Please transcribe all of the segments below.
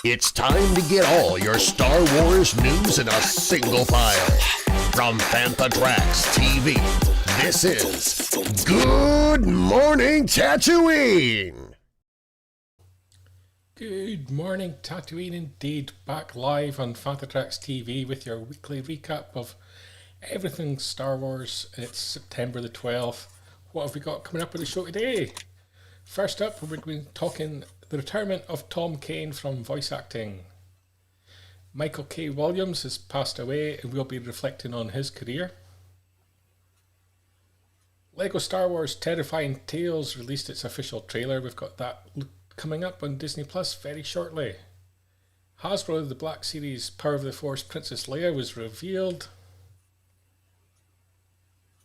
It's time to get all your Star Wars news in a single file. From Fantatrax TV, this is Good Morning Tatooine! Good morning Tatooine indeed, back live on Fantatrax TV with your weekly recap of everything Star Wars. It's September the 12th. What have we got coming up with the show today? First up, we're going to be talking the retirement of Tom Kane from voice acting. Michael K. Williams has passed away and we'll be reflecting on his career. Lego Star Wars Terrifying Tales released its official trailer. We've got that coming up on Disney Plus very shortly. Hasbro, the Black Series Power of the Force Princess Leia was revealed.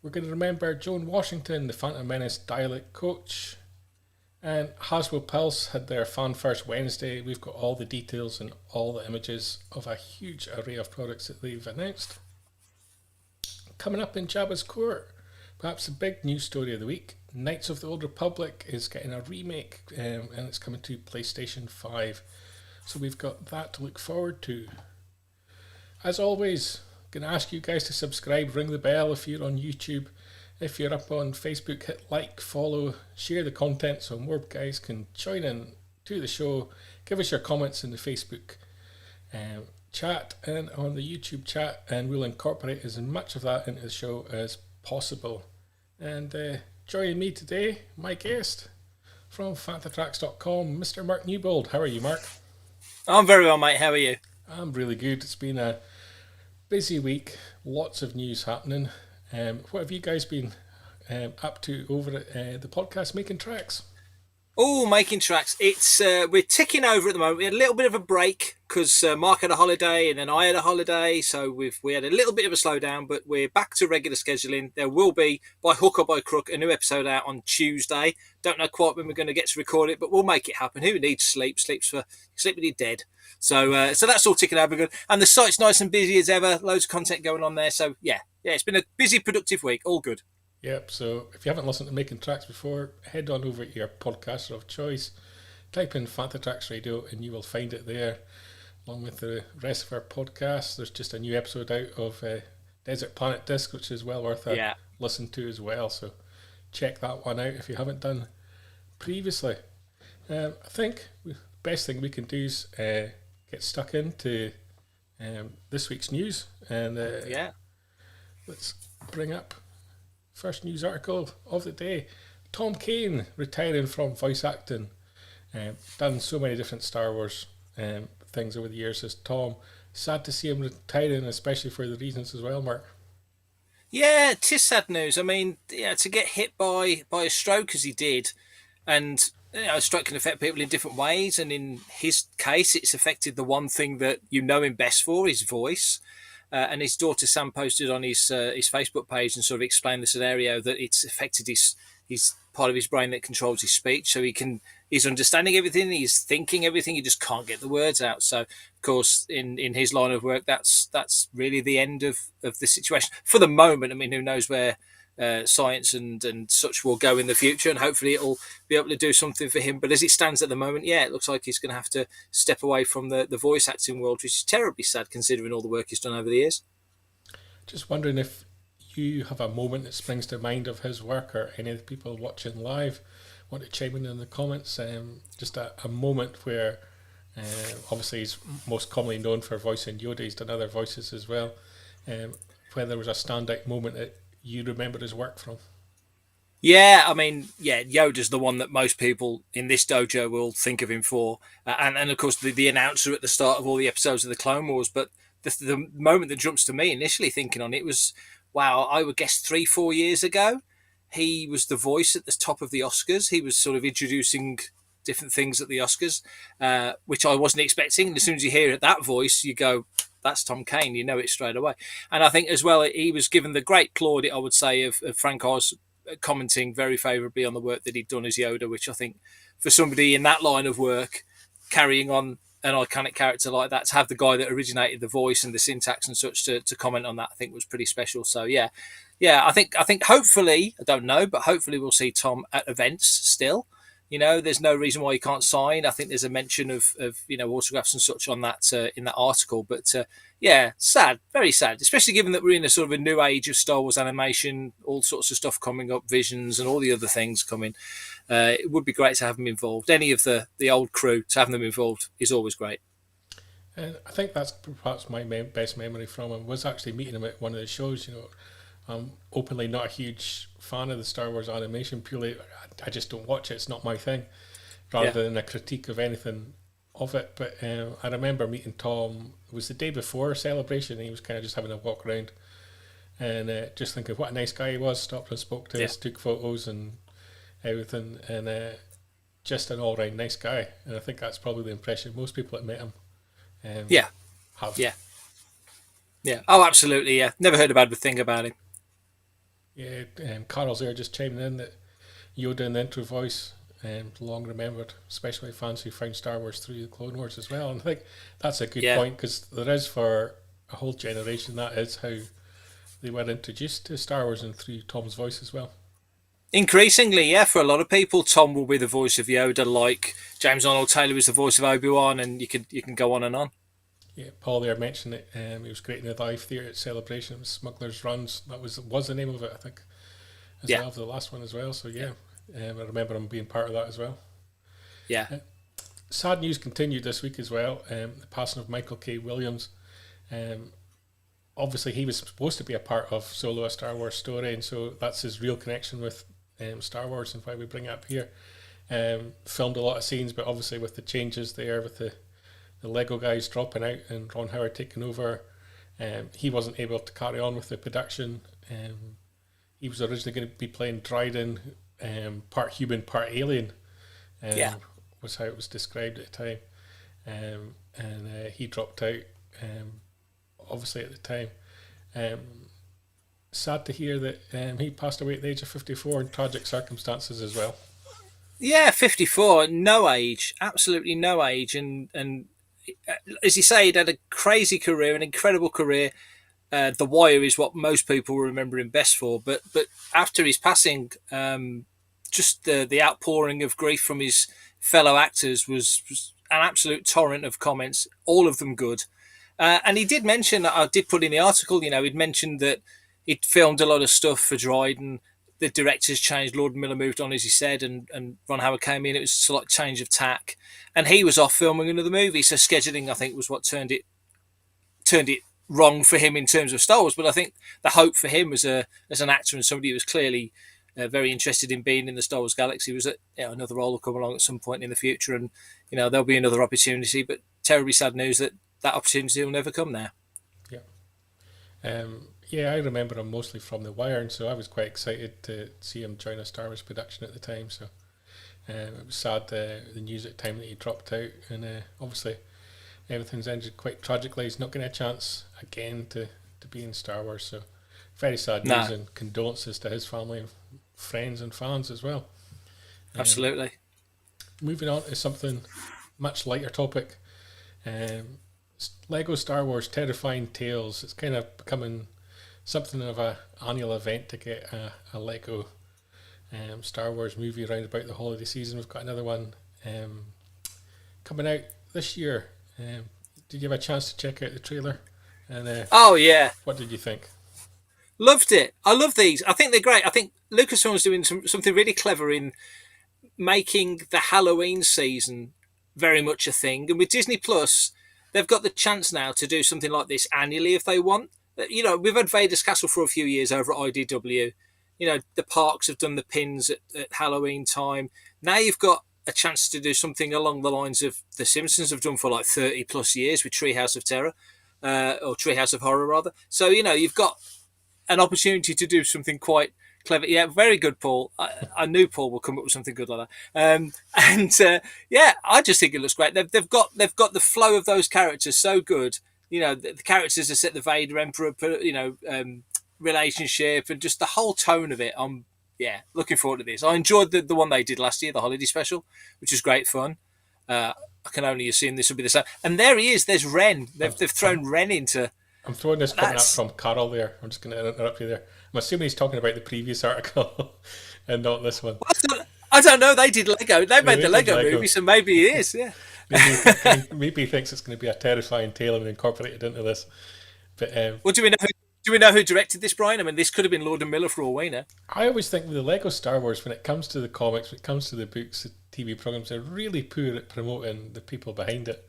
We're going to remember Joan Washington, the Phantom Menace dialect coach. And Hasbro Pulse had their Fan First Wednesday. We've got all the details and all the images of a huge array of products that they've announced. Coming up in Jabba's Court, perhaps the big news story of the week, Knights of the Old Republic is getting a remake and it's coming to PlayStation 5. So we've got that to look forward to. As always, going to ask you guys to subscribe, ring the bell if you're on YouTube. If you're up on Facebook, hit like, follow, share the content so more guys can join in to the show. Give us your comments in the Facebook chat and on the YouTube chat, and we'll incorporate as much of that into the show as possible. And joining me today, my guest from Fantatrax.com, Mr. Mark Newbold. How are you, Mark? I'm very well, mate. How are you? I'm really good. It's been a busy week, lots of news happening. What have you guys been up to over at the podcast Making Tracks? Oh, Making Tracks. It's we're ticking over at the moment. We had a little bit of a break because Mark had a holiday and then I had a holiday, so we had a little bit of a slowdown, but we're back to regular scheduling. There will be, by hook or by crook, a new episode out on Tuesday. Don't know quite when we're going to get to record it, but we'll make it happen. Who needs sleep? Sleep when you're dead. So that's all ticking over good. And the site's nice and busy as ever. Loads of content going on there. So yeah, it's been a busy, productive week. All good. Yep, so if you haven't listened to Making Tracks before, head on over to your podcaster of choice, type in Fantatrax Radio and you will find it there, along with the rest of our podcasts. There's just a new episode out of Desert Planet Disc, which is well worth a listen to as well, so check that one out if you haven't done previously. I think the best thing we can do is get stuck into this week's news, and let's bring up first news article of the day. Tom Kane retiring from voice acting. Done so many different Star Wars things over the years as Tom. Sad to see him retiring, especially for the reasons as well, Mark. Yeah, it is sad news. I mean, to get hit by a stroke as he did, and a stroke can affect people in different ways, and in his case it's affected the one thing that you know him best for, his voice. And his daughter Sam posted on his Facebook page and sort of explained the scenario that it's affected his part of his brain that controls his speech. So he's understanding everything, he's thinking everything, he just can't get the words out. So, of course, in his line of work, that's really the end of the situation for the moment. I mean, who knows where science and such will go in the future, and hopefully it'll be able to do something for him. But as it stands at the moment, yeah, it looks like he's going to have to step away from the voice acting world, which is terribly sad considering all the work he's done over the years. Just wondering if you have a moment that springs to mind of his work, or any of the people watching live want to chime in the comments. Just a moment where, obviously he's most commonly known for voicing Yoda, he's done other voices as well. Where there was a standout moment that you remember his work from. Yeah, I mean, yeah, Yoda's the one that most people in this dojo will think of him for, and of course the announcer at the start of all the episodes of the Clone Wars. But the moment that jumps to me initially thinking on it was, wow, I would guess 3-4 years ago, he was the voice at the top of the Oscars. He was sort of introducing different things at the Oscars, which I wasn't expecting. And as soon as you hear that voice, you go, that's Tom Kane. You know it straight away. And I think as well, he was given the great plaudit, I would say, of Frank Oz commenting very favourably on the work that he'd done as Yoda, which I think for somebody in that line of work, carrying on an iconic character like that, to have the guy that originated the voice and the syntax and such to comment on that, I think was pretty special. So yeah, I think hopefully, I don't know, but hopefully we'll see Tom at events still. You know, there's no reason why he can't sign. I think there's a mention of autographs and such on that in that article. But yeah, sad, very sad, especially given that we're in a sort of a new age of Star Wars animation, all sorts of stuff coming up, Visions and all the other things coming. It would be great to have him involved. Any of the old crew, to have them involved is always great. And I think that's perhaps my best memory from him, was actually meeting him at one of the shows. You know, I'm openly not a huge fan of the Star Wars animation, purely I just don't watch it, it's not my thing, rather than a critique of anything of it. But I remember meeting Tom, it was the day before Celebration, and he was kind of just having a walk around, and just thinking what a nice guy he was. Stopped and spoke to us, took photos and everything, and just an all-round nice guy. And I think that's probably the impression most people that met him have. Yeah. Oh, absolutely, yeah. Never heard a bad thing about him. Yeah, Carol's there just chiming in that Yoda in the intro voice, long remembered, especially fans who found Star Wars through the Clone Wars as well. And I think that's a good point, because there is, for a whole generation, that is how they were introduced to Star Wars, and through Tom's voice as well. Increasingly, yeah, for a lot of people, Tom will be the voice of Yoda, like James Arnold Taylor was the voice of Obi-Wan, and you can go on and on. Yeah, Paul there mentioned it. It was great in the live theatre at Celebration. It was Smuggler's Runs. That was the name of it, I think, as well, for the last one as well. So I remember him being part of that as well. Yeah. Sad news continued this week as well. The passing of Michael K. Williams. Obviously, he was supposed to be a part of Solo: A Star Wars Story, and so that's his real connection with Star Wars, and why we bring it up here. Filmed a lot of scenes, but obviously with the changes there, with the Lego guys dropping out and Ron Howard taking over, he wasn't able to carry on with the production. He was originally going to be playing Dryden, part human, part alien, was how it was described at the time. And he dropped out, obviously at the time. Sad to hear that he passed away at the age of 54 in tragic circumstances as well. Yeah, 54, no age, absolutely no age, and as you say, he'd had a crazy career, an incredible career. The Wire is what most people remember him best for, but after his passing, just the outpouring of grief from his fellow actors was an absolute torrent of comments, all of them good. And he did mention, I did put in the article, he'd mentioned that he'd filmed a lot of stuff for Dryden. The directors changed, Lord Miller moved on, as he said, and Ron Howard came in. It was a slight change of tack, and he was off filming another movie. So scheduling, I think, was what turned it wrong for him in terms of Star Wars. But I think the hope for him as an actor and somebody who was clearly very interested in being in the Star Wars galaxy was that another role will come along at some point in the future, and there'll be another opportunity. But terribly sad news that opportunity will never come now. Yeah, I remember him mostly from The Wire, and so I was quite excited to see him join a Star Wars production at the time. So it was sad, the news at the time that he dropped out, and obviously everything's ended quite tragically. He's not getting a chance again to be in Star Wars. So very sad news, and condolences to his family, and friends and fans as well. Absolutely. Moving on to something much lighter topic. Lego Star Wars Terrifying Tales. It's kind of becoming something of a annual event to get a Lego Star Wars movie around about the holiday season. We've got another one coming out this year. Did you have a chance to check out the trailer? And Oh yeah, what did you think? loved it. I love these. I think they're great. I think Lucasfilm's doing something really clever in making the Halloween season very much a thing. And with Disney Plus, they've got the chance now to do something like this annually if they want. You know, we've had Vader's Castle for a few years over at IDW. You know, the parks have done the pins at Halloween time. Now you've got a chance to do something along the lines of The Simpsons have done for like 30 plus years with Treehouse of Terror, or Treehouse of Horror rather. So, you know, you've got an opportunity to do something quite clever. Yeah, very good, Paul. I knew Paul would come up with something good like that. Yeah, I just think it looks great. They've got the flow of those characters so good. You know, the characters that set the Vader Emperor, relationship and just the whole tone of it. I'm looking forward to this. I enjoyed the one they did last year, the holiday special, which was great fun. I can only assume this will be the same. And there he is. There's Ren. They've thrown Ren into. I'm throwing this coming up from Carol there. I'm just going to interrupt you there. I'm assuming he's talking about the previous article and not this one. I don't know. They did Lego. They made the Lego movie, so maybe he is. Yeah. Maybe he thinks it's going to be a terrifying tale and incorporated into this. But well, do we know who directed this, Brian? I mean, this could have been Lord and Miller for all we know. I always think with the Lego Star Wars, when it comes to the comics, when it comes to the books, the TV programs, they're really poor at promoting the people behind it.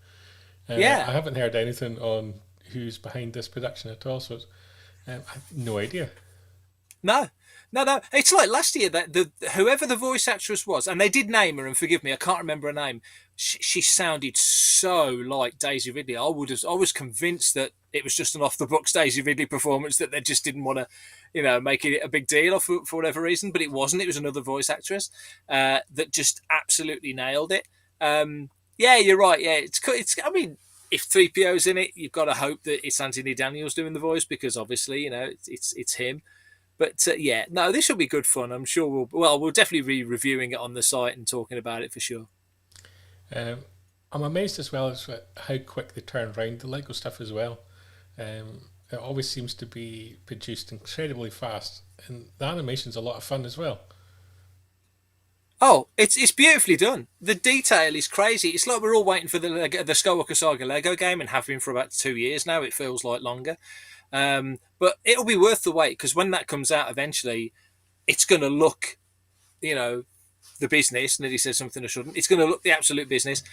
I haven't heard anything on who's behind this production at all, so I have no idea. No. It's like last year that whoever the voice actress was, and they did name her, and forgive me, I can't remember her name. She sounded so like Daisy Ridley. I was convinced that it was just an off the books Daisy Ridley performance that they just didn't want to, make it a big deal for whatever reason. But it wasn't. It was another voice actress that just absolutely nailed it. Yeah, you're right. Yeah, it's. I mean, if 3PO's in it, you've got to hope that it's Anthony Daniels doing the voice because obviously, it's him. But this will be good fun. I'm sure we'll definitely be reviewing it on the site and talking about it for sure. I'm amazed as well as how quick they turn around the Lego stuff as well. It always seems to be produced incredibly fast, and the animation's a lot of fun as well. Oh, it's beautifully done. The detail is crazy. It's like we're all waiting for the Skywalker Saga Lego game and have been for about 2 years now. It feels like longer. But it'll be worth the wait because when that comes out eventually, it's going to look, the business. And he said something I shouldn't. It's going to look the absolute business.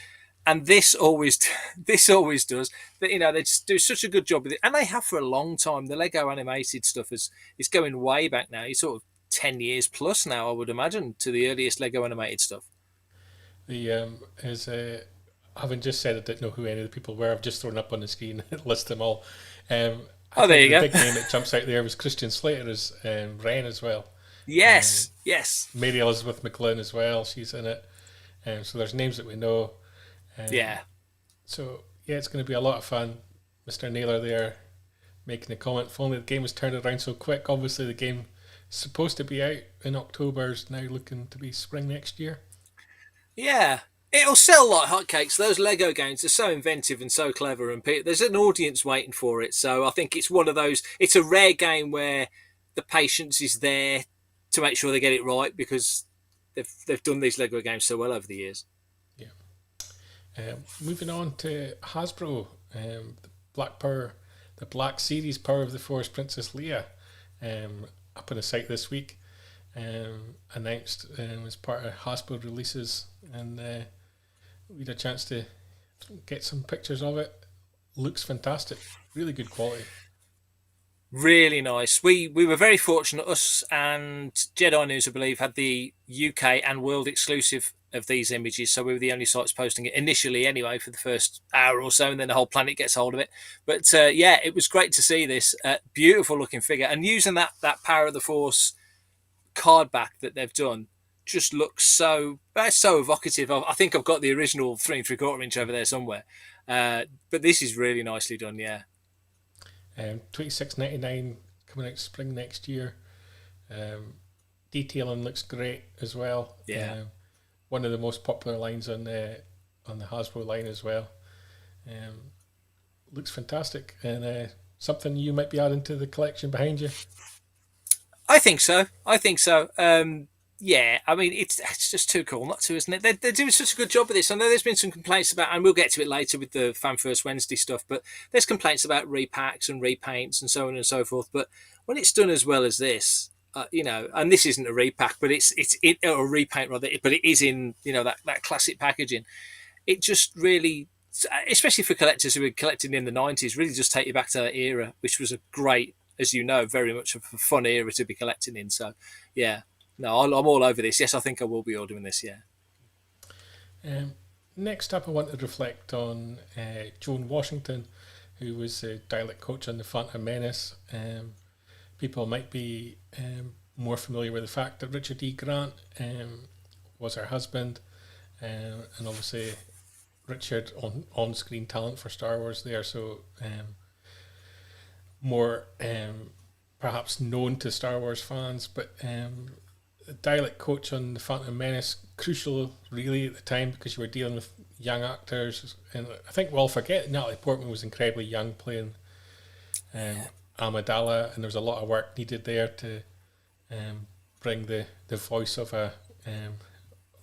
And this always does. But, they just do such a good job with it. And they have for a long time. The Lego animated stuff is going way back now. It's sort of 10 years plus now, I would imagine, to the earliest Lego animated stuff. Having just said I didn't know who any of the people were, I've just thrown up on the screen and list them all. There you go. The big name that jumps out there was Christian Slater as Ren as well. Yes. Mary Elizabeth McGlynn as well, she's in it. So there's names that we know. So, it's going to be a lot of fun. Mr. Naylor there making a comment. If only the game was turned around so quick. Obviously the game is supposed to be out in October, is now looking to be spring next year. Yeah. It'll sell like hotcakes. Those Lego games are so inventive and so clever, and there's an audience waiting for it. So I think it's one of those. It's a rare game where the patience is there to make sure they get it right because they've done these Lego games so well over the years. Yeah. Moving on to Hasbro, the Black Series Power of the Force Princess Leia, up on the site this week, announced as part of Hasbro releases, and we had a chance to get some pictures of it. Looks fantastic, really good quality. Really nice. We were very fortunate. Us and Jedi News, I believe, had the UK and world exclusive of these images, so we were the only sites posting it initially anyway for the first hour or so, and then the whole planet gets hold of it. But it was great to see this beautiful looking figure, and using that Power of the Force card back that they've done just looks so evocative. I think I've got the original 3 3/4 inch over there somewhere, but this is really nicely done. $26.99 coming out spring next year. Detailing looks great as well. One of the most popular lines on the Hasbro line as well. Looks fantastic, and something you might be adding to the collection behind you? I think so. Yeah, I mean, it's just too cool not to, isn't it? They're doing such a good job of this. I know there's been some complaints about, and we'll get to it later with the Fan First Wednesday stuff, but there's complaints about repacks and repaints and so on and so forth. But when it's done as well as this, and this isn't a repack, but it's or a repaint rather, but it is in that classic packaging. It just really, especially for collectors who were collecting in the 90s, really just take you back to that era, which was a great, as you know, very much a fun era to be collecting in. So, yeah. No, I'm all over this. Yes, I think I will be ordering this, yeah. Next up, I want to reflect on Joan Washington, who was a dialect coach on the Phantom Menace. People might be more familiar with the fact that Richard E. Grant was her husband, and obviously Richard on-screen talent for Star Wars there, so more perhaps known to Star Wars fans, but dialect coach on the Phantom Menace, crucial really at the time because you were dealing with young actors, and I think we'll forget Natalie Portman was incredibly young playing Amidala, and there was a lot of work needed there to bring the voice of a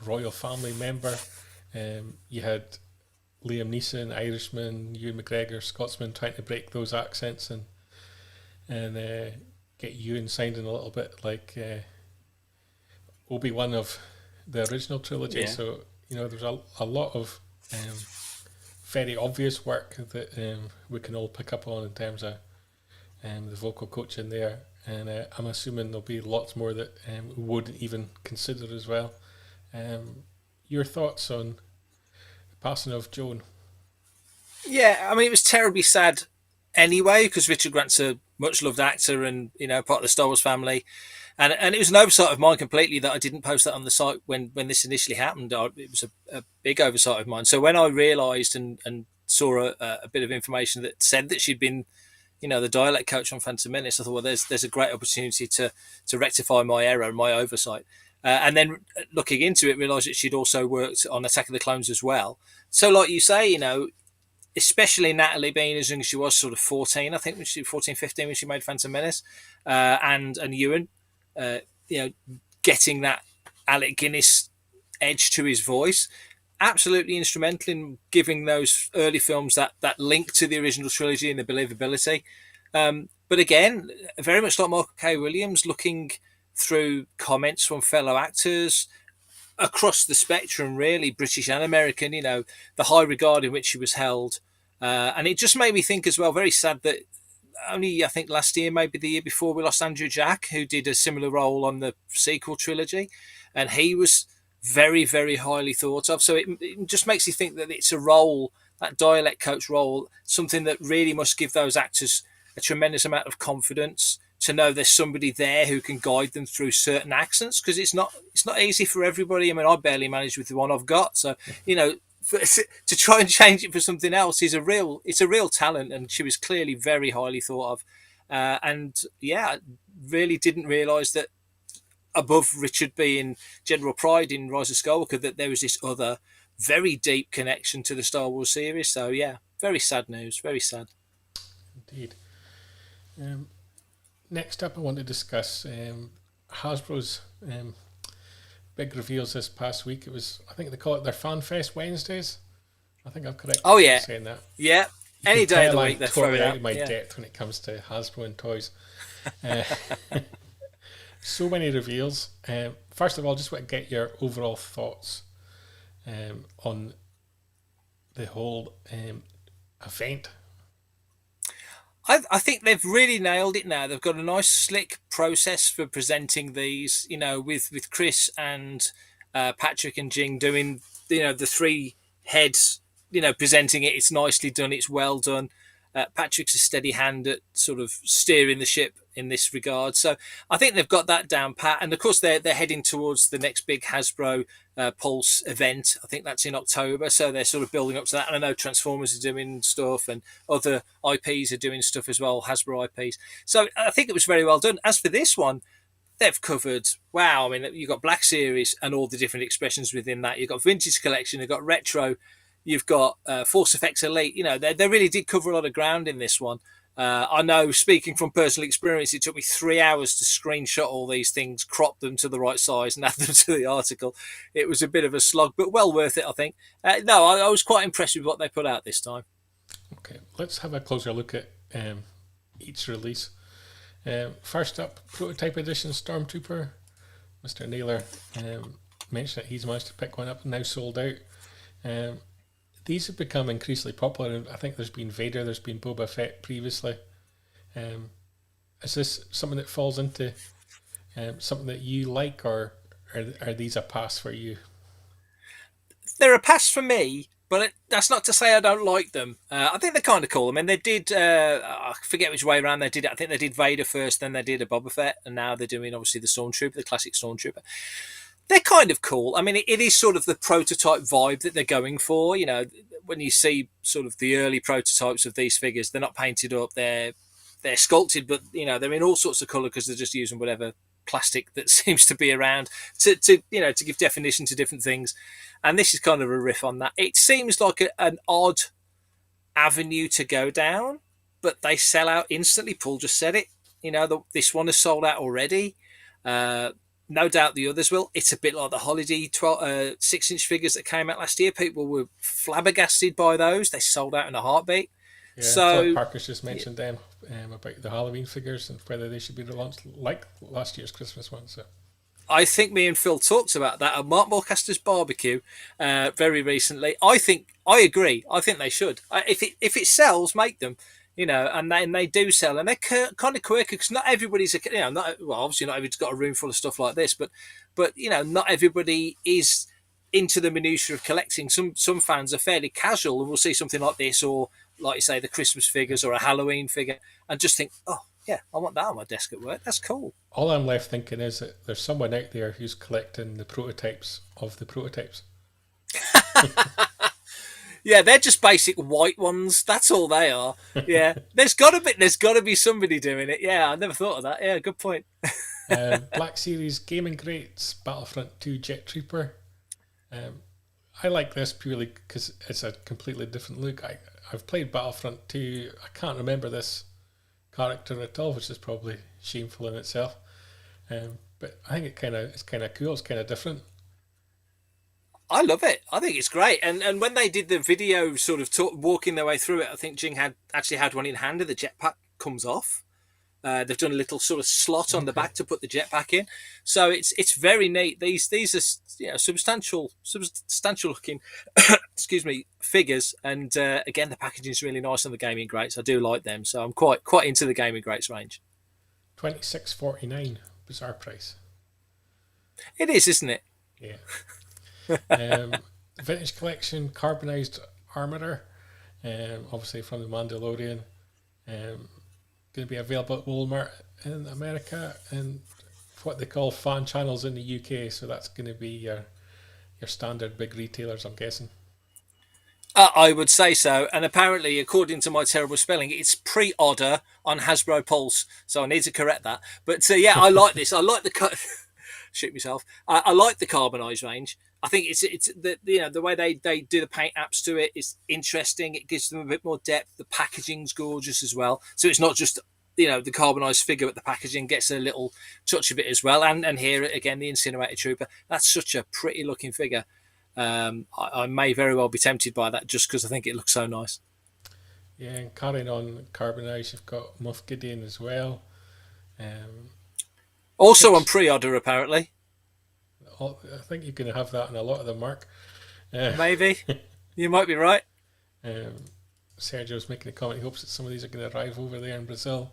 royal family member. You had Liam Neeson, Irishman, Ewan McGregor, Scotsman, trying to break those accents and get Ewan sounding a little bit like Obi-Wan of the original trilogy. Yeah. So, there's a lot of very obvious work that we can all pick up on in terms of the vocal coaching there. And I'm assuming there'll be lots more that we wouldn't even consider as well. Your thoughts on the passing of Joan? Yeah, I mean, it was terribly sad anyway, because Richard Grant's a much-loved actor and, part of the Star Wars family. And it was an oversight of mine completely that I didn't post that on the site when this initially happened. It was a big oversight of mine. So when I realised and saw a bit of information that said that she'd been, the dialect coach on Phantom Menace, I thought, well, there's a great opportunity to rectify my error and my oversight. And then looking into it, realised that she'd also worked on Attack of the Clones as well. So like you say, especially Natalie being as young as she was, sort of 14, I think, when she 14, 15 when she made Phantom Menace, and Ewan, getting that Alec Guinness edge to his voice, absolutely instrumental in giving those early films that link to the original trilogy and the believability. But again, very much like Michael K. Williams, looking through comments from fellow actors across the spectrum, really, British and American, the high regard in which she was held. And it just made me think as well, very sad that only, I think last year, maybe the year before, we lost Andrew Jack, who did a similar role on the sequel trilogy. And he was very, very highly thought of. So it just makes you think that it's a role, that dialect coach role, something that really must give those actors a tremendous amount of confidence to know there's somebody there who can guide them through certain accents, because it's not easy for everybody. I mean, I barely manage with the one I've got. So, to try and change it for something else it's a real talent, and she was clearly very highly thought of. And yeah, really didn't realise that above Richard being General Pride in Rise of Skywalker, that there was this other very deep connection to the Star Wars series. So yeah, very sad news, very sad. Indeed. Next up, I want to discuss Hasbro's big reveals this past week. It was, I think they call it their Fan Fest Wednesdays. I think I'm correct in saying that. Yeah, any day of the week they're throwing out of my depth when it comes to Hasbro and toys. So many reveals. First of all, just want to get your overall thoughts on the whole event. I think they've really nailed it now. They've got a nice slick process for presenting these, with Chris and Patrick and Jing doing, the three heads, presenting it. It's nicely done. It's well done. Patrick's a steady hand at sort of steering the ship in this regard. So I think they've got that down pat. And of course, they're heading towards the next big Hasbro Pulse event. I think that's in October. So they're sort of building up to that. And I know Transformers are doing stuff and other IPs are doing stuff as well, Hasbro IPs. So I think it was very well done. As for this one, they've covered, wow, I mean, you've got Black Series and all the different expressions within that. You've got Vintage Collection, you've got Retro, you've got Force Effects Elite. They really did cover a lot of ground in this one. I know, speaking from personal experience, it took me 3 hours to screenshot all these things, crop them to the right size, and add them to the article. It was a bit of a slog, but well worth it, I think. No, I was quite impressed with what they put out this time. Okay, let's have a closer look at each release. First up, Prototype Edition Stormtrooper. Mr. Naylor mentioned that he's managed to pick one up, now sold out. These have become increasingly popular, and I think there's been Vader, there's been Boba Fett previously. Is this something that falls into something that you like, or are these a pass for you? They're a pass for me, but that's not to say I don't like them. I think they're kind of cool. I mean, they did, I forget which way around they did it. I think they did Vader first, then they did a Boba Fett, and now they're doing, obviously, the Stormtrooper, the classic Stormtrooper. They're kind of cool. I mean, it is sort of the prototype vibe that they're going for. You know, when you see sort of the early prototypes of these figures, they're not painted up, they're sculpted, but, you know, they're in all sorts of colour because they're just using whatever plastic that seems to be around to give definition to different things. And this is kind of a riff on that. It seems like an odd avenue to go down, but they sell out instantly. Paul just said it. You know, this one is sold out already. No doubt the others will. It's a bit like the holiday 6-inch figures that came out last year. People were flabbergasted by those. They sold out in a heartbeat. Yeah, so Parker's just mentioned them about the Halloween figures and whether they should be relaunched like last year's Christmas one. So I think me and Phil talked about that at Mark Morcaster's barbecue very recently. I agree. I think they should. If it sells, make them. You know, and they do sell, and they're kind of quirky because not everybody's, obviously not everybody's got a room full of stuff like this, but you know, not everybody is into the minutiae of collecting. Some fans are fairly casual and will see something like this, or like you say, the Christmas figures or a Halloween figure, and just think, oh yeah, I want that on my desk at work. That's cool. All I'm left thinking is that there's someone out there who's collecting the prototypes of the prototypes. Yeah, they're just basic white ones. That's all they are. Yeah, there's got to be somebody doing it. Yeah, I never thought of that. Yeah, good point. Black Series Gaming Greats Battlefront 2 Jet Trooper. I like this purely because it's a completely different look. I've played Battlefront 2. I can't remember this character at all, which is probably shameful in itself. But I think it's kind of cool. It's kind of different. I love it. I think it's great. And when they did the video sort of walking their way through it, I think Jing had one in hand and the jetpack comes off. They've done a little sort of slot on the back to put the jetpack in. So it's very neat. These are substantial looking excuse me, figures. And again, the packaging is really nice on the gaming greats. I do like them. So I'm quite into the gaming greats range. $26.49 bizarre price. It is, isn't it? Yeah. Vintage Collection Carbonized Armorer, obviously from the Mandalorian, going to be available at Walmart in America and what they call fan channels in the UK, so that's going to be your standard big retailers, I'm guessing. I would say so, and apparently, according to my terrible spelling, it's pre-order on Hasbro Pulse, so I need to correct that. But yeah, I like this. I like the shoot myself. I like the carbonized range. I think it's the way they do the paint apps to it is interesting. It gives them a bit more depth. The packaging's gorgeous as well. So it's not just the carbonized figure, but the packaging gets a little touch of it as well. And here again, the Incinerator Trooper. That's such a pretty looking figure. I may very well be tempted by that just because I think it looks so nice. Yeah, and carrying on carbonized, you've got Moff Gideon as well. Also on pre-order apparently. I think you're going to have that in a lot of them, Mark. Maybe. You might be right. Sergio's making a comment. He hopes that some of these are going to arrive over there in Brazil.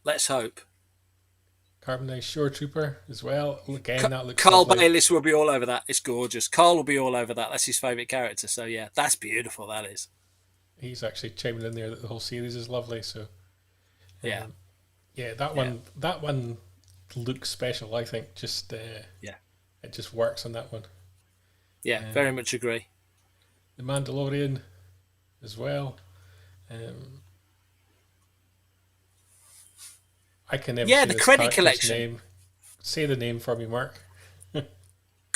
Let's hope. Carbonized Shore Trooper as well. Again, that looks Carl lovely. Bayliss will be all over that. It's gorgeous. Carl will be all over that. That's his favourite character. So yeah, that's beautiful. That is. He's actually chiming in there that the whole series is lovely. So yeah, that one looks special. I think just it just works on that one. Yeah, very much agree. The Mandalorian as well. I can never say the this credit character's collection. Name. Say the name for me, Mark.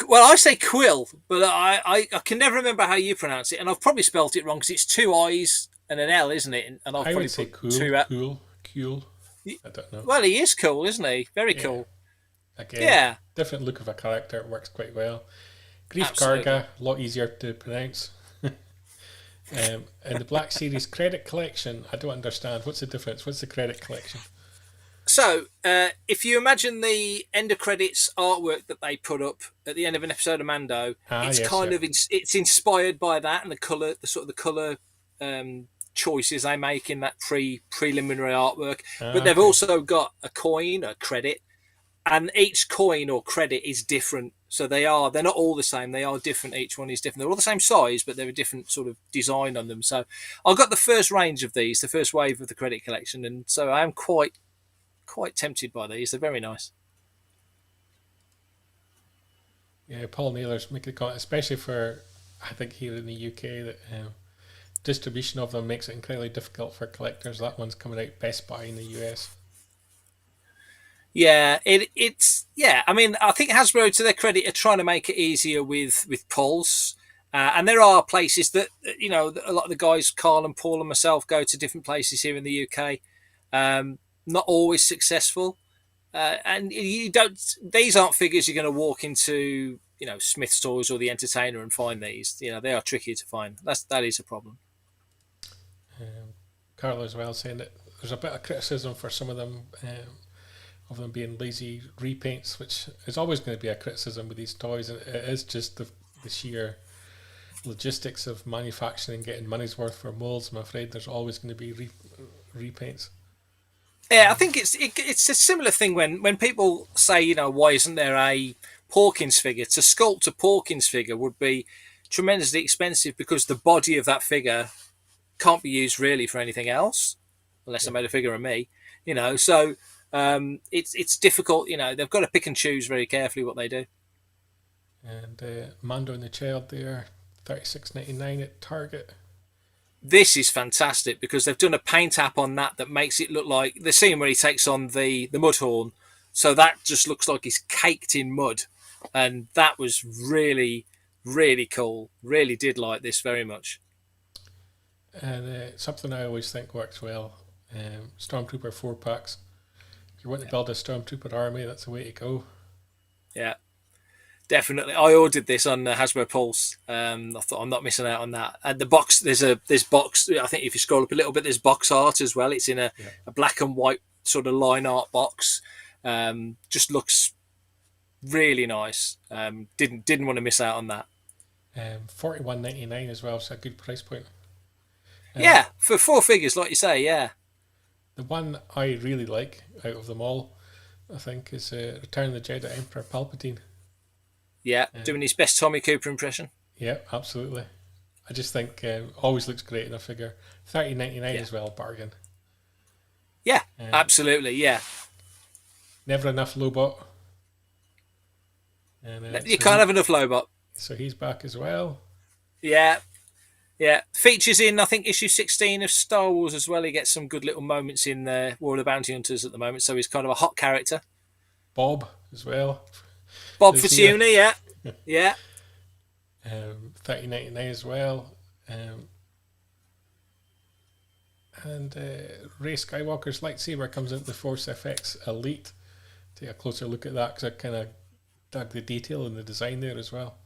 Well, I say Quill, but I can never remember how you pronounce it, and I've probably spelt it wrong because it's 2 I's and an L, isn't it? And I've I probably would say put cool, two out. cool. I don't know. Well, he is cool, isn't he? Very Yeah. cool. Again, Yeah, different look of a character. It works quite well. Grief absolutely. Karga, a lot easier to pronounce. And the Black Series credit collection, I don't understand. What's the difference? What's the credit collection? So, if you imagine the end of credits artwork that they put up at the end of an episode of Mando, it's Yes, kind yeah. of it's inspired by that and the color choices they make in that preliminary artwork. But they've Okay. also got a coin, a credit, and each coin or credit is different. So they're not all the same. They are different. Each one is different. They're all the same size, but they're a different sort of design on them. So I got the first range of these, the first wave of the credit collection, and so I am quite tempted by these. They're very nice. Yeah, Paul Naylor's making the comment, especially for, I think here in the UK, that distribution of them makes it incredibly difficult for collectors. That one's coming out Best Buy in the US. Yeah, it's yeah. I mean, I think Hasbro, to their credit, are trying to make it easier with pulls. And there are places that a lot of the guys, Carl and Paul and myself, go to different places here in the UK. Not always successful, and you don't. These aren't figures you're going to walk into, Smith's Toys or the Entertainer and find these. They are tricky to find. That is a problem. Carl as well saying that there's a bit of criticism for some of them being lazy repaints, which is always going to be a criticism with these toys, and it is just the sheer logistics of manufacturing, getting money's worth for molds. I'm afraid there's always going to be repaints. Yeah, I think it's a similar thing when people say, why isn't there a Porkins figure? To sculpt a Porkins figure would be tremendously expensive because the body of that figure can't be used really for anything else, unless I made a figure of me, So it's difficult, They've got to pick and choose very carefully what they do. And Mando and the Child there, $36.99 at Target. This is fantastic because they've done a paint app on that makes it look like the scene where he takes on the Mudhorn. So that just looks like he's caked in mud. And that was really, really cool. Really did like this very much. And something I always think works well, Stormtrooper 4-packs. If you want to build a Stormtrooper army, that's the way to go. Yeah. Definitely, I ordered this on Hasbro Pulse. I thought I'm not missing out on that. And the box, there's box. I think if you scroll up a little bit, there's box art as well. It's in a black and white sort of line art box. Just looks really nice. Didn't want to miss out on that. $41.99 as well, so a good price point. Yeah, for 4 figures, like you say. Yeah. The one I really like out of them all, I think, is Return of the Jedi Emperor Palpatine. Yeah, doing his best Tommy Cooper impression. Yeah, absolutely. I just think always looks great in a figure. $30.99 as well, bargain. Yeah, absolutely. Yeah, never enough Lobot. And you can't have enough Lobot. So he's back as well. Yeah. Features in, I think, issue 16 of Star Wars as well. He gets some good little moments in War of the Bounty Hunters at the moment, so he's kind of a hot character. Bob as well. Bob Fortuna, yeah. $30.99 as well. And Rey Skywalker's lightsaber comes into the Force FX Elite. Take a closer look at that because I kind of dug the detail and the design there as well.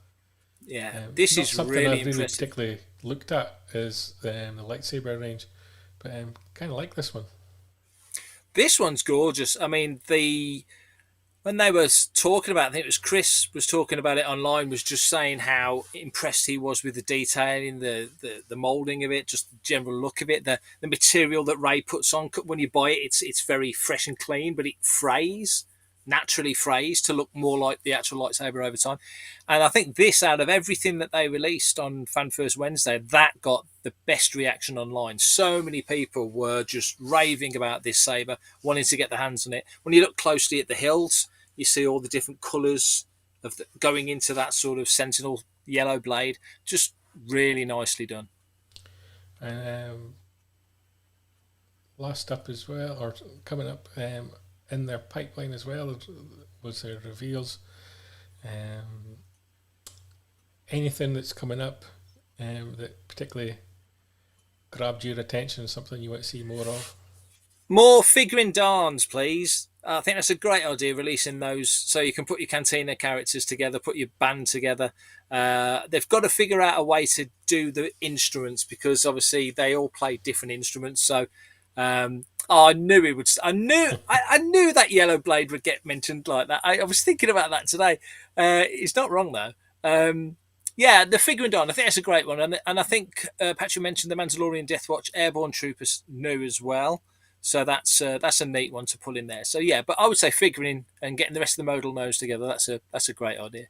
Yeah, this is something really I've really impressive. particularly looked at is the lightsaber range, but kind of like this one. This one's gorgeous. I mean, when they were talking about it, I think it was Chris was talking about it online, was just saying how impressed he was with the detailing, the moulding of it, just the general look of it, the material that Ray puts on. When you buy it, it's very fresh and clean, but it naturally frays to look more like the actual lightsaber over time. And I think this, out of everything that they released on Fan First Wednesday, that got the best reaction online. So many people were just raving about this saber, wanting to get their hands on it. When you look closely at the hills, you see all the different colours of going into that sort of sentinel yellow blade. Just really nicely done. Last up as well, or coming up in their pipeline as well, was their reveals. Anything that's coming up that particularly grabbed your attention, something you want to see more of? More figurine darns, please. I think that's a great idea, releasing those so you can put your Cantina characters together, put your band together. They've got to figure out a way to do the instruments because obviously they all play different instruments. So I knew it would. I knew that yellow blade would get mentioned like that. I was thinking about that today. It's not wrong though. Yeah, the figurine darn. I think that's a great one, and I think Patrick mentioned the Mandalorian Death Watch Airborne Troopers new as well. So that's a neat one to pull in there. So yeah, but I would say figuring and getting the rest of the modal nose together. That's a great idea.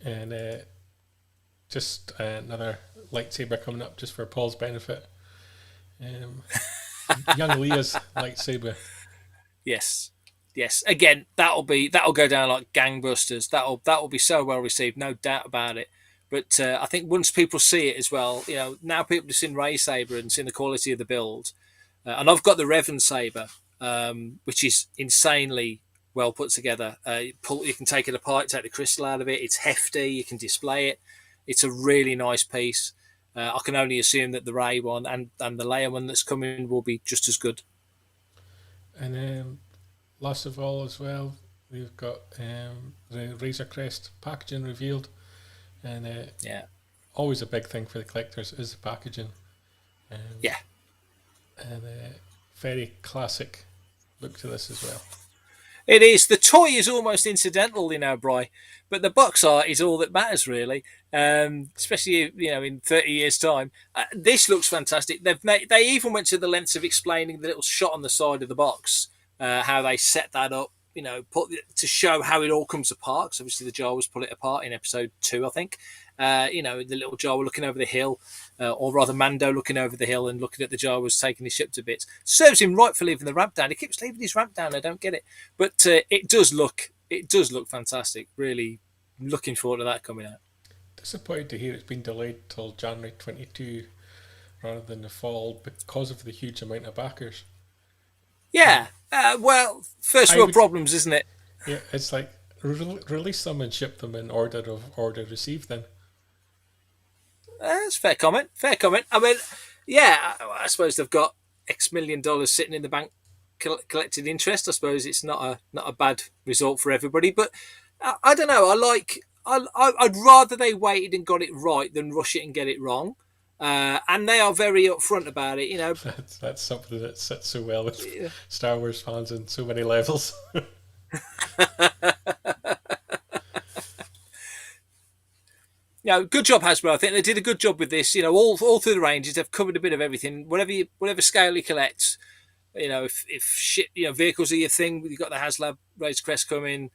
And just another lightsaber coming up just for Paul's benefit. Young Leia's lightsaber. Yes. Again, that'll go down like gangbusters. That'll be so well received, no doubt about it. But I think once people see it as well, now people have seen Rey Saber and seen the quality of the build. And I've got the Revan Saber, which is insanely well put together. You can take it apart, take the crystal out of it. It's hefty. You can display it. It's a really nice piece. I can only assume that the Rey one and the Leia one that's coming will be just as good. And last of all as well, we've got the Razor Crest packaging revealed. And always a big thing for the collectors is the packaging. Yeah. And very classic look to this as well. It is. The toy is almost incidental, Bri, but the box art is all that matters, really. Especially in 30 years' time. This looks fantastic. They even went to the lengths of explaining the little shot on the side of the box, how they set that up. To show how it all comes apart. Because obviously the Jawas pull it apart in episode 2, I think. The little Jawa looking over the hill, or rather Mando looking over the hill and looking at the Jawas taking his ship to bits. Serves him right for leaving the ramp down. He keeps leaving his ramp down. I don't get it, but it does look fantastic. Really looking forward to that coming out. Disappointed to hear it's been delayed till January 22 rather than the fall because of the huge amount of backers. Yeah, well, first world problems, isn't it? Yeah, it's like release them and ship them in order received then. That's fair comment. I mean, yeah, I suppose they've got X million dollars sitting in the bank collected interest. I suppose it's not a bad result for everybody, but I don't know. I'd rather they waited and got it right than rush it and get it wrong. And they are very upfront about it, That's something that sits so well with Star Wars fans on so many levels. Good job, Hasbro. I think they did a good job with this. All through the ranges, they've covered a bit of everything. Whatever scale you collect, if vehicles are your thing, you've got the HasLab Razor Crest coming.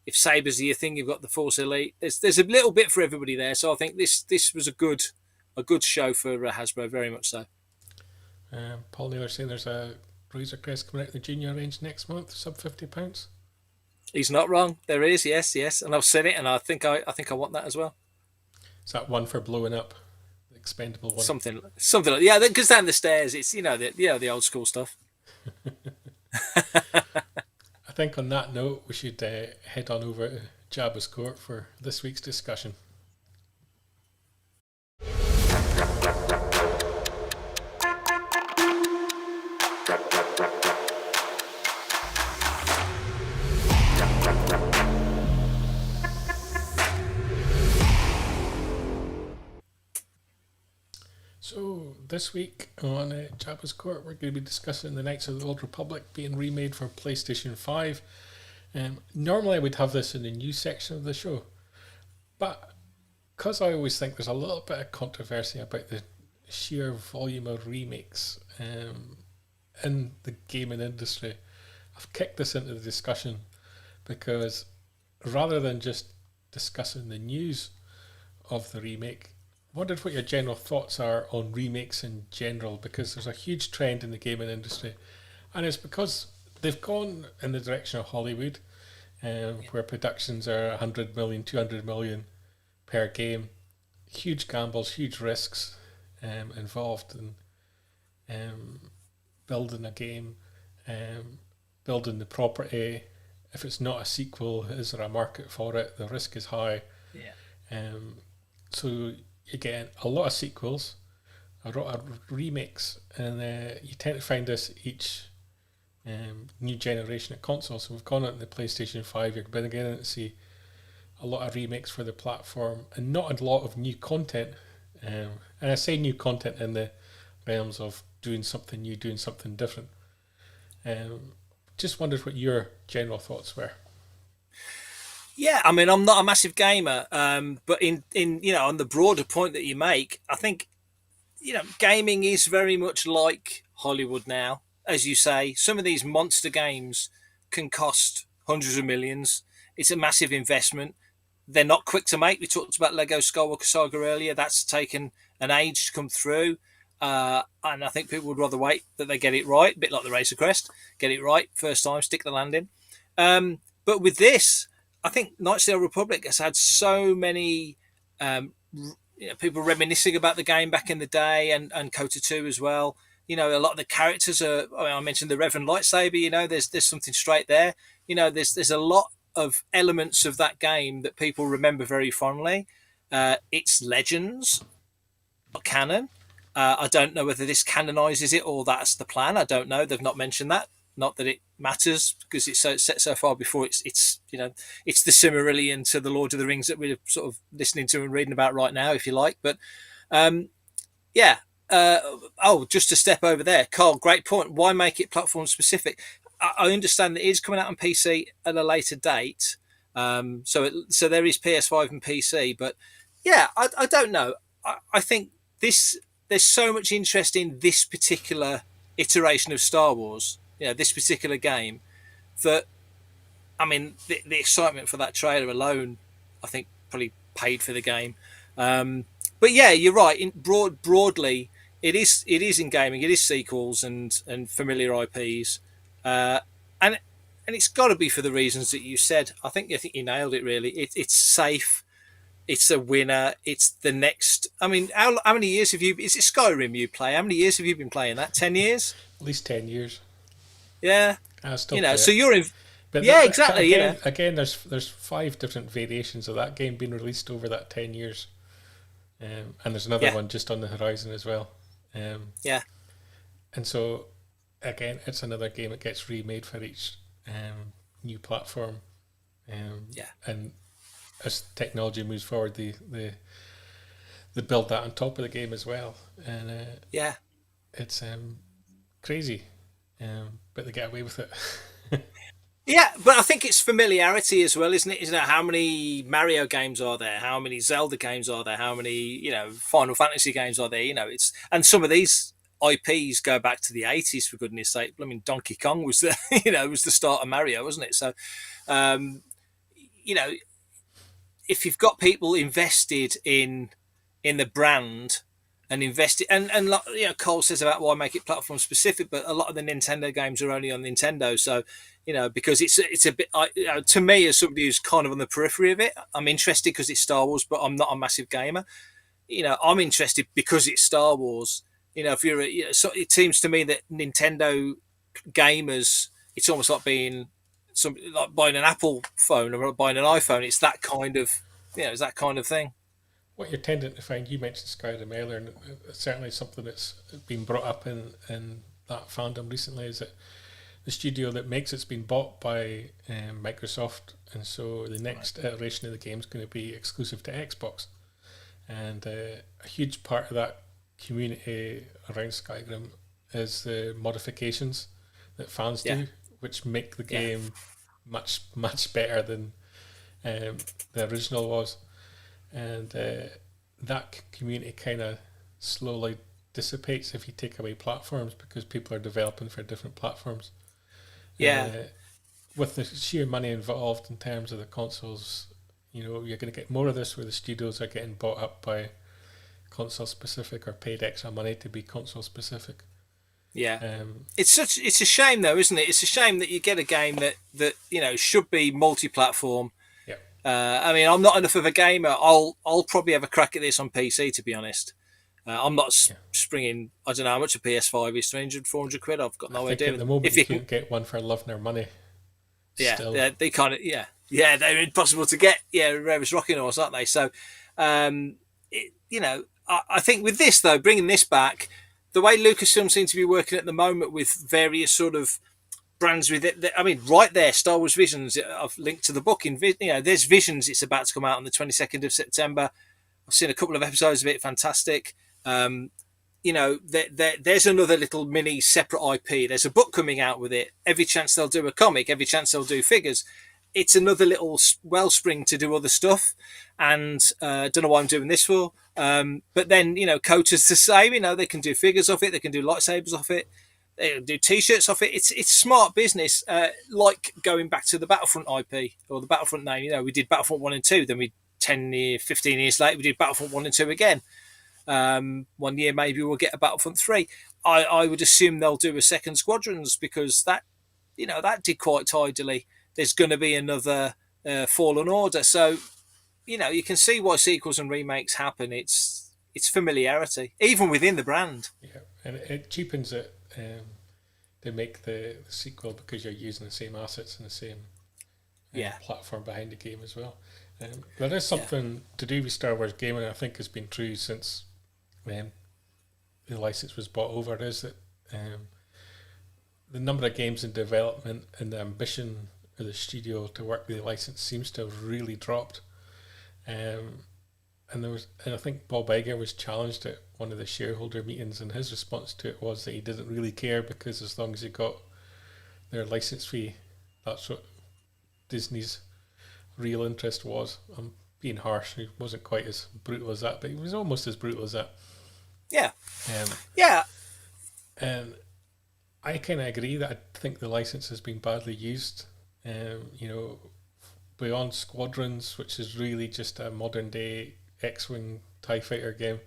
If sabers are your thing, you've got the Force Elite. There's a little bit for everybody there. So I think this was a good show for Hasbro, very much so. Paul Naylor saying there's a Razor Crest coming out in the junior range next month, sub £50. He's not wrong. There is, yes, and I've said it, and I think I want that as well. Is that one for blowing up? The expendable one? Something like that goes down the stairs. It's the old school stuff. I think on that note, we should head on over to Jabba's Court for this week's discussion. So this week on Jabba's Court, we're going to be discussing the Knights of the Old Republic being remade for PlayStation 5. Normally I would have this in the news section of the show, but because I always think there's a little bit of controversy about the sheer volume of remakes in the gaming industry, I've kicked this into the discussion because rather than just discussing the news of the remake, I wondered what your general thoughts are on remakes in general, because there's a huge trend in the gaming industry, and it's because they've gone in the direction of Hollywood, where productions are 100 million, 200 million per game. Huge gambles, huge risks involved in building a game, building the property. If it's not a sequel, is there a market for it? The risk is high. Yeah. So you get a lot of sequels, remakes, and you tend to find this each new generation of consoles. So we've gone on to the PlayStation 5, you're beginning to see a lot of remakes for the platform and not a lot of new content. And I say new content in the realms of doing something new, doing something different. Just wondered what your general thoughts were. Yeah, I mean, I'm not a massive gamer, but in on the broader point that you make, I think gaming is very much like Hollywood now. As you say, some of these monster games can cost hundreds of millions. It's a massive investment. They're not quick to make. We talked about Lego Skywalker Saga earlier. That's taken an age to come through. And I think people would rather wait that they get it right, a bit like the Racer Crest. Get it right first time, stick the landing. But with this, I think Knights of the Old Republic has had so many people reminiscing about the game back in the day, and Kota 2 as well. A lot of the characters are. I mentioned the Reverend Lightsaber. There's something straight there. There's a lot of elements of that game that people remember very fondly. It's legends, not canon. I don't know whether this canonizes it or that's the plan. I don't know. They've not mentioned that. Not that it matters because it's set so far before. It's the Silmarillion to the Lord of the Rings that we're sort of listening to and reading about right now, if you like. But yeah. Just a step over there, Carl. Great point. Why make it platform specific? I understand that it is coming out on PC at a later date. So there is PS5 and PC, but yeah, I don't know. I think there's so much interest in this particular iteration of Star Wars, this particular game, that, I mean, the excitement for that trailer alone, I think, probably paid for the game. But yeah, you're right. Broadly, it is in gaming. It is sequels and familiar IPs, and it's got to be for the reasons that you said. I think you nailed it. Really, it's safe. It's a winner. It's the next. I mean, how many years have you? Is it Skyrim you play? How many years have you been playing that? 10 years. At least 10 years. Yeah. I still play so it. you're in. But yeah, exactly. Again, there's 5 different variations of that game being released over that 10 years, and there's another one just on the horizon as well. Yeah. And so, again, it's another game that gets remade for each new platform. And as technology moves forward, they build that on top of the game as well. And it's crazy, but they get away with it. Yeah, but I think it's familiarity as well, isn't it? Isn't it? How many Mario games are there? How many Zelda games are there? How many, Final Fantasy games are there? And some of these IPs go back to the 80s, for goodness sake. I mean, Donkey Kong was the, was the start of Mario, wasn't it? So, if you've got people invested in the brand and invested, and Cole says about why make it platform specific, but a lot of the Nintendo games are only on Nintendo, so because it's a bit to me, as somebody who's kind of on the periphery of it, I'm interested because it's Star Wars, but I'm not a massive gamer. I'm interested because it's Star Wars. If you're so it seems to me that Nintendo gamers, it's almost like being like buying an Apple phone or buying an iPhone. It's that kind of it's that kind of thing. What you're tending to find, you mentioned Skyrim earlier, and it's certainly something that's been brought up in that fandom recently, is that the studio that makes it's been bought by Microsoft, and so the next iteration of the game is going to be exclusive to Xbox. And a huge part of that community around Skyrim is the modifications that fans do, which make the game much, much better than the original was. And that community kind of slowly dissipates if you take away platforms, because people are developing for different platforms. With the sheer money involved in terms of the consoles, you're going to get more of this where the studios are getting bought up by console specific or paid extra money to be console specific. It's a shame though, isn't it? It's a shame that you get a game that should be multi-platform. I mean, I'm not enough of a gamer. I'll probably have a crack at this on PC, to be honest. I'm not springing. I don't know how much a PS5 is. 300, 400 quid. I've got no idea. At the moment, if you can get one for love nor money. They kind of they're impossible to get. Rarest rocking horse, aren't they? So, I think with this though, bringing this back, the way Lucasfilm seems to be working at the moment with various sort of brands with it. I mean, right there, Star Wars Visions. I've linked to the book in. There's Visions. It's about to come out on the 22nd of September. I've seen a couple of episodes of it. Fantastic. There's another little mini separate IP. There's a book coming out with it. Every chance they'll do a comic. Every chance they'll do figures. It's another little wellspring to do other stuff. And don't know what I'm doing this for. But then, Kota's the same. They can do figures of it. They can do lightsabers off it. They can do T-shirts off it. It's smart business. Like going back to the Battlefront IP or the Battlefront name. We did Battlefront 1 and 2. Then 15 years later, we did Battlefront 1 and 2 again. 1 year maybe we'll get a Battlefront 3. I would assume they'll do a second Squadrons because that did quite tidily. There's going to be another Fallen Order. So, you can see why sequels and remakes happen. It's familiarity, even within the brand. Yeah, and it cheapens it to make the sequel because you're using the same assets and the same platform behind the game as well. There is something to do with Star Wars gaming I think has been true since the license was bought over, is that the number of games in development and the ambition of the studio to work with the license seems to have really dropped. And I think Bob Iger was challenged at one of the shareholder meetings, and his response to it was that he didn't really care because as long as he got their license fee, that's what Disney's real interest was. I'm being harsh. He wasn't quite as brutal as that, but he was almost as brutal as that. Yeah. Yeah. And I kind of agree that I think the license has been badly used. Beyond Squadrons, which is really just a modern day X-Wing TIE Fighter game.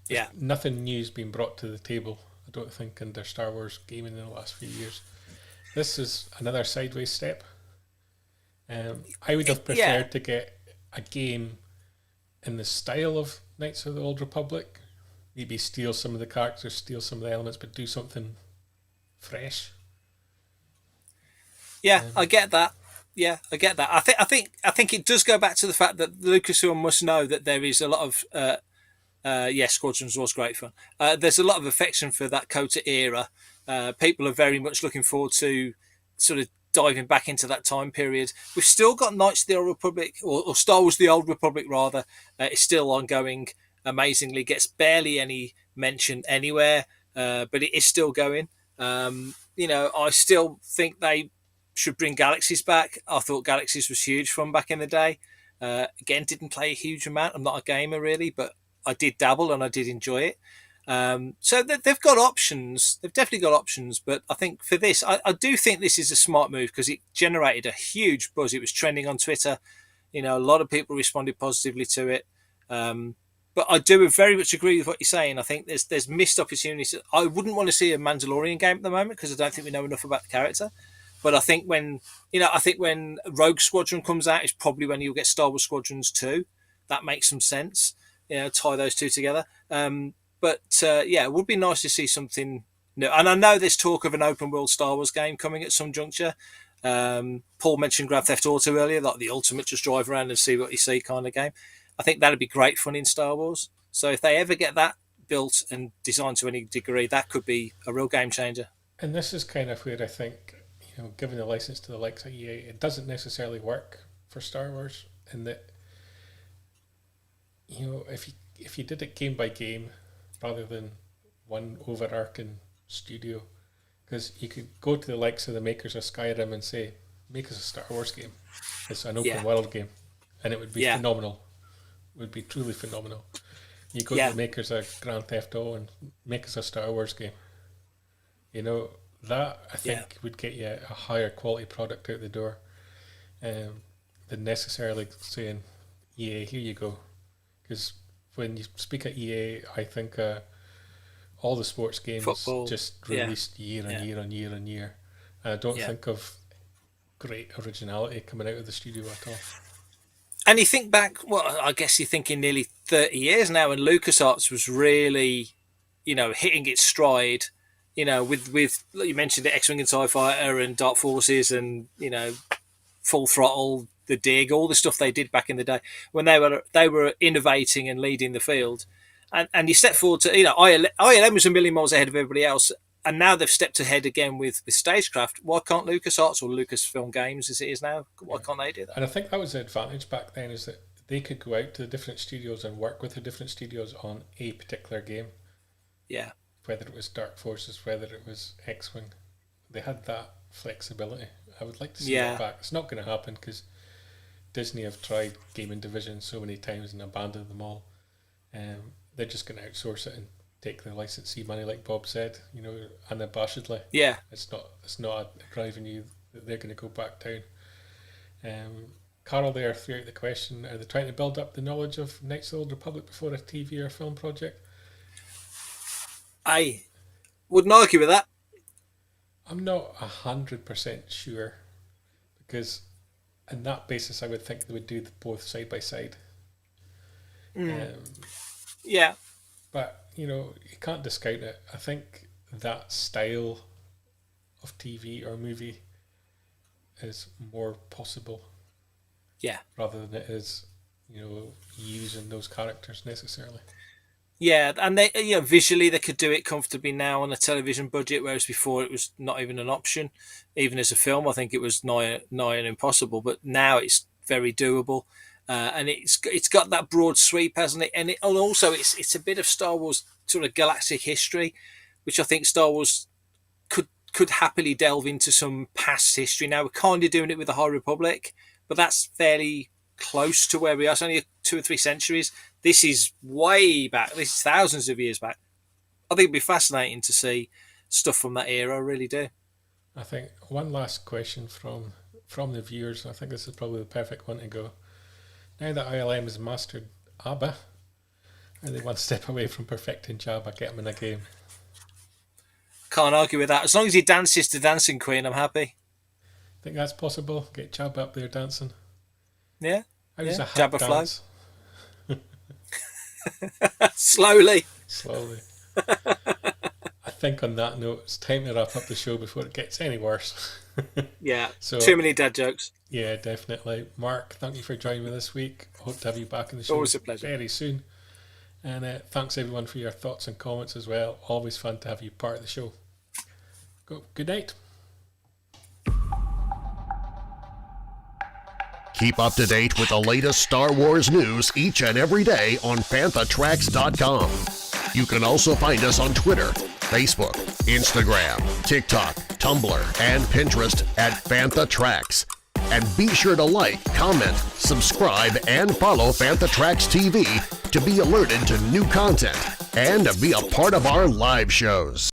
Yeah. Nothing new's been brought to the table, I don't think, in their Star Wars gaming in the last few years. This is another sideways step. I would have preferred to get a game in the style of Knights of the Old Republic. Maybe steal some of the characters, steal some of the elements, but do something fresh. Yeah, I get that. Yeah, I get that. I think it does go back to the fact that Lucasfilm must know that there is a lot of Squadrons was great fun. There's a lot of affection for that Kota era. People are very much looking forward to sort of diving back into that time period. We've still got Knights of the Old Republic, or Star Wars the Old Republic rather. It's still ongoing. Amazingly, gets barely any mention anywhere, but it is still going. I still think they should bring Galaxies back. I thought Galaxies was huge from back in the day. Again, didn't play a huge amount. I'm not a gamer really, but I did dabble and I did enjoy it. So they've got options. They've definitely got options. But I think for this, I do think this is a smart move because it generated a huge buzz. It was trending on Twitter. A lot of people responded positively to it. But I do very much agree with what you're saying. I think there's missed opportunities. I wouldn't want to see a Mandalorian game at the moment because I don't think we know enough about the character. But I think when Rogue Squadron comes out is probably when you'll get Star Wars Squadrons 2. That makes some sense. Tie those two together. It would be nice to see something new. And I know there's talk of an open world Star Wars game coming at some juncture. Paul mentioned Grand Theft Auto earlier, like the ultimate just drive around and see what you see kind of game. I think that'd be great fun in Star Wars. So if they ever get that built and designed to any degree, that could be a real game changer. And this is kind of where I think, given the license to the likes of EA, it doesn't necessarily work for Star Wars in that, if you did it game by game rather than one overarching studio, because you could go to the likes of the makers of Skyrim and say, make us a Star Wars game. It's an open world game, and it would be phenomenal. It would be truly phenomenal. You go to the makers of Grand Theft Auto and make us a Star Wars game. That I think would get you a higher quality product out the door than necessarily saying, EA, here you go. Because when you speak of EA, I think all the sports games Football, just released year on year on year on year. And I don't think of great originality coming out of the studio at all. And you think back, I guess you're thinking nearly 30 years now, and LucasArts was really, hitting its stride. With you mentioned the X-Wing and TIE Fighter and Dark Forces and, Full Throttle, the Dig, all the stuff they did back in the day when they were innovating and leading the field. And you step forward to, ILM was a million miles ahead of everybody else, and now they've stepped ahead again with Stagecraft. Why can't LucasArts or Lucasfilm Games, as it is now, why can't they do that? And I think that was the advantage back then, is that they could go out to the different studios and work with the different studios on a particular game. Yeah. Whether it was Dark Forces, whether it was X-Wing. They had that flexibility. I would like to see that back. It's not going to happen because Disney have tried gaming division so many times and abandoned them all. They're just going to outsource it and take the licensee money, like Bob said, unabashedly. Yeah. It's not driving you that they're going to go back down. Carol there threw out the question, are they trying to build up the knowledge of Knights of the Old Republic before a TV or film project? I wouldn't argue with that. I'm not 100% sure, because on that basis I would think they would do both side by side. Yeah. But, you can't discount it. I think that style of TV or movie is more possible. Yeah. Rather than it is, using those characters necessarily. Yeah, and they, visually they could do it comfortably now on a television budget, whereas before it was not even an option. Even as a film, I think it was nigh and impossible. But now it's very doable, and it's got that broad sweep, hasn't it? And also it's a bit of Star Wars sort of galactic history, which I think Star Wars could happily delve into some past history. Now we're kind of doing it with the High Republic, but that's fairly close to where we are. It's only 2 or 3 centuries. This is way back. This is thousands of years back. I think it'd be fascinating to see stuff from that era. I really do. I think one last question from the viewers. I think this is probably the perfect one to go. Now that ILM has mastered ABBA, are they one step away from perfecting Jabba? Get him in a game. Can't argue with that. As long as he dances to Dancing Queen, I'm happy. Think that's possible? Get Jabba up there dancing? Yeah. How does a hat Jabba dance? Slowly. I think on that note, it's time to wrap up the show before it gets any worse. Yeah. So, too many dad jokes. Yeah, definitely. Mark, thank you for joining me this week. Hope to have you back in the show Always a pleasure. very soon. And thanks everyone for your thoughts and comments as well. Always fun to have you part of the show. Good night. Keep up to date with the latest Star Wars news each and every day on FanthaTracks.com. You can also find us on Twitter, Facebook, Instagram, TikTok, Tumblr, and Pinterest at FanthaTracks. And be sure to like, comment, subscribe, and follow FanthaTracks TV to be alerted to new content and to be a part of our live shows.